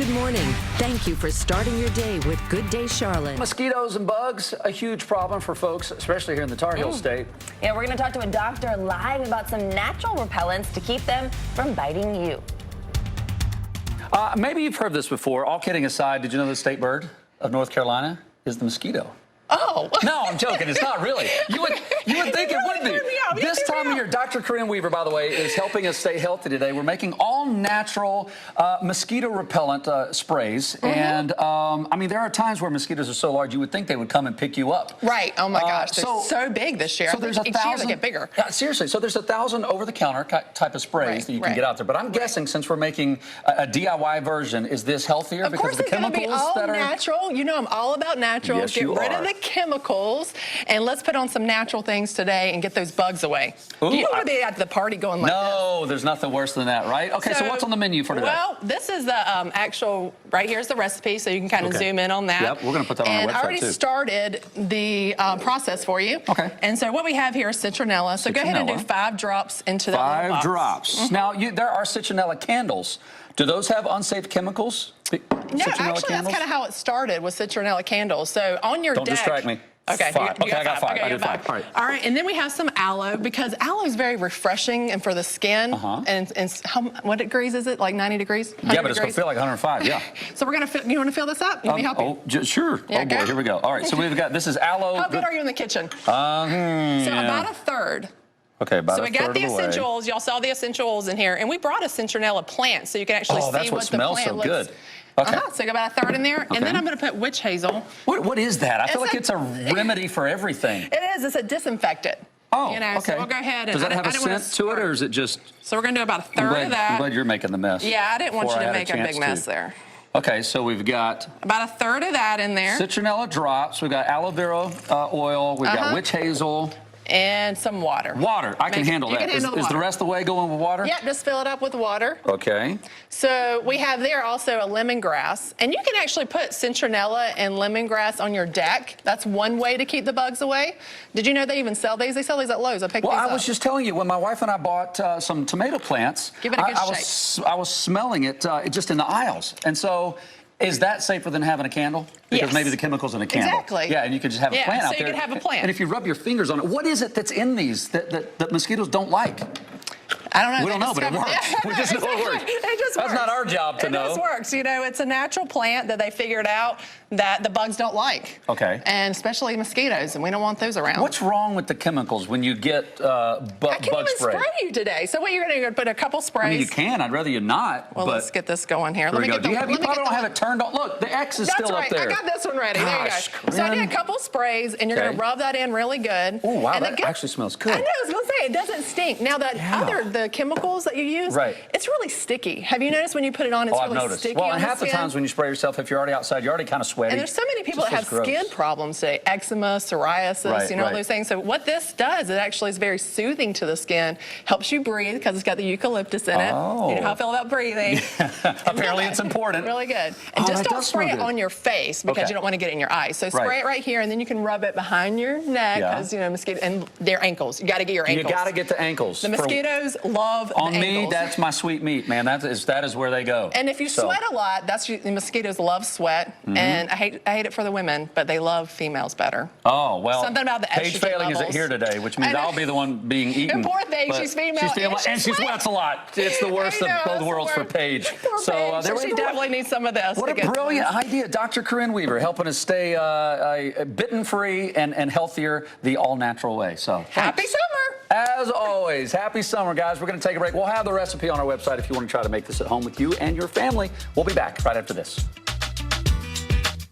Good morning. Thank you for starting your day with Good Day Charlotte. Mosquitoes and bugs, a huge problem for folks, especially here in the Tar Heel State. Yeah, we're going to talk to a doctor live about some natural repellents to keep them from biting you. Maybe you've heard this before. All kidding aside, did you know the state bird of North Carolina is the mosquito? Oh. No, I'm joking. It's not really. You would think it would be. This time of year, Dr. Corinne Weaver, by the way, is helping us stay healthy today. We're making all natural mosquito repellent sprays. And I mean, there are times where mosquitoes are so large, you would think they would come and pick you up. Right. Oh my gosh. They're so big this year. So there's each year they get bigger. Seriously. So there's 1,000 over-the-counter type of sprays that you can get out there. But I'm guessing since we're making a DIY version, is this healthier because of the chemicals that are natural? You know, I'm all about natural. Yes, get rid of the chemicals, and let's put on some natural things today and get those bugs away. Ooh, you don't want to be at the party going like this. No, there's nothing worse than that, right? Okay, so what's on the menu for today? Well, this is the actual, right here's the recipe, so you can kind of zoom in on that. Yep, we're going to put that on our website, And I already started the process for you. Okay. And so what we have here is citronella. So go ahead and do 5 drops into that little box. 5 drops. Now, there are citronella candles. Do those have unsafe chemicals? No, actually, that's kind of how it started with citronella candles. So on your Don't deck. distract me. Okay, okay, I got 5. Okay, I did 5. All right. All right, and then we have some aloe because aloe is very refreshing and for the skin. And what degrees is it? Like 90 degrees? Yeah, but it's going to feel like 105. Yeah. So we're going to. You want to fill this up? You want me to help you? Sure. Yeah, oh boy, here we go. All right, so we've got this is aloe. How good are you in the kitchen? So about a third. Okay, about so a we got third the of the way. essential oils. Y'all saw the essential oils in here, and we brought a citronella plant so you can actually see that's what the smells plant so looks. good. Okay. So go about a third in there, and then I'm going to put witch hazel. What is that? I feel like it's a remedy for everything. It is. It's a disinfectant. Oh, you know, okay. So we'll go ahead and does that have a scent to it, or is it just? So we're going to do about a third of that. I'm glad you're making the mess. Yeah, I didn't want you to make a big mess there. Okay, so we've got about a third of that in there. Citronella drops. We've got aloe vera oil. We've got witch hazel. And some water. Water. I can handle that. Is the rest of the way going with water? Yeah, just fill it up with water. Okay. So we have there also a lemongrass. And you can actually put citronella and lemongrass on your deck. That's one way to keep the bugs away. Did you know they even sell these? They sell these at Lowe's. I picked these up. Well, I was just telling you, when my wife and I bought some tomato plants, give it a good shake. I was smelling it just in the aisles. And so, is that safer than having a candle? Because maybe the chemical's in a candle. Exactly. Yeah, and you could just have a plant out there. So you could have a plant. And if you rub your fingers on it, what is it that's in these that mosquitoes don't like? I don't know. We don't know, but it works. Yeah, we just know it works. It just That's works. not our job to know. It just works. You know, it's a natural plant that they figured out that the bugs don't like. Okay. And especially mosquitoes, and we don't want those around. What's wrong with the chemicals when you get bug spray? I can't even spray you today. So what you're going to put a couple sprays. I mean, you can. I'd rather you not. Well, let's get this going here. Let me get the. You probably don't have it turned on. Look, the X is still up there. I got this one ready. Gosh, there you go. So I did a couple sprays, and you're going to rub that in really good. Oh, wow, that actually smells good. I know. I was going to say, it doesn't stink. Now, the chemicals that you use, it's really sticky. Have you noticed when you put it on, it's really sticky well, on and the half skin? the times when you spray yourself, if you're already outside, you're already kind of sweaty. And there's so many people that have skin problems today, eczema, psoriasis, all those things. So what this does, it actually is very soothing to the skin, helps you breathe because it's got the eucalyptus in it. Oh. You know how I feel about breathing. Apparently it's important. Really good. And just don't spray it on your face because you don't want to get it in your eyes. So spray it right here, and then you can rub it behind your neck because, you know, mosquitoes, and their ankles. You got to get your ankles. You got to get the ankles. The mosquitoes love the ankles. On me, that's my sweet meat, man. That is where they go. And if you sweat a lot, the mosquitoes love sweat. And I hate it for the women, but they love females better. Oh, well. Something about the estrogen Paige Failing isn't here today, which means I'll be the one being eaten. Poor thing, she's female. And she sweats a lot. It's the worst of both worlds for Paige. So she definitely needs some of this. What a brilliant idea. Dr. Corinne Weaver helping us stay bitten-free and healthier the all-natural way. So happy summer. As always, happy summer, guys. We're going to take a break. We'll have the recipe on our website if you want to try to make this at home with you and your family. We'll be back right after this.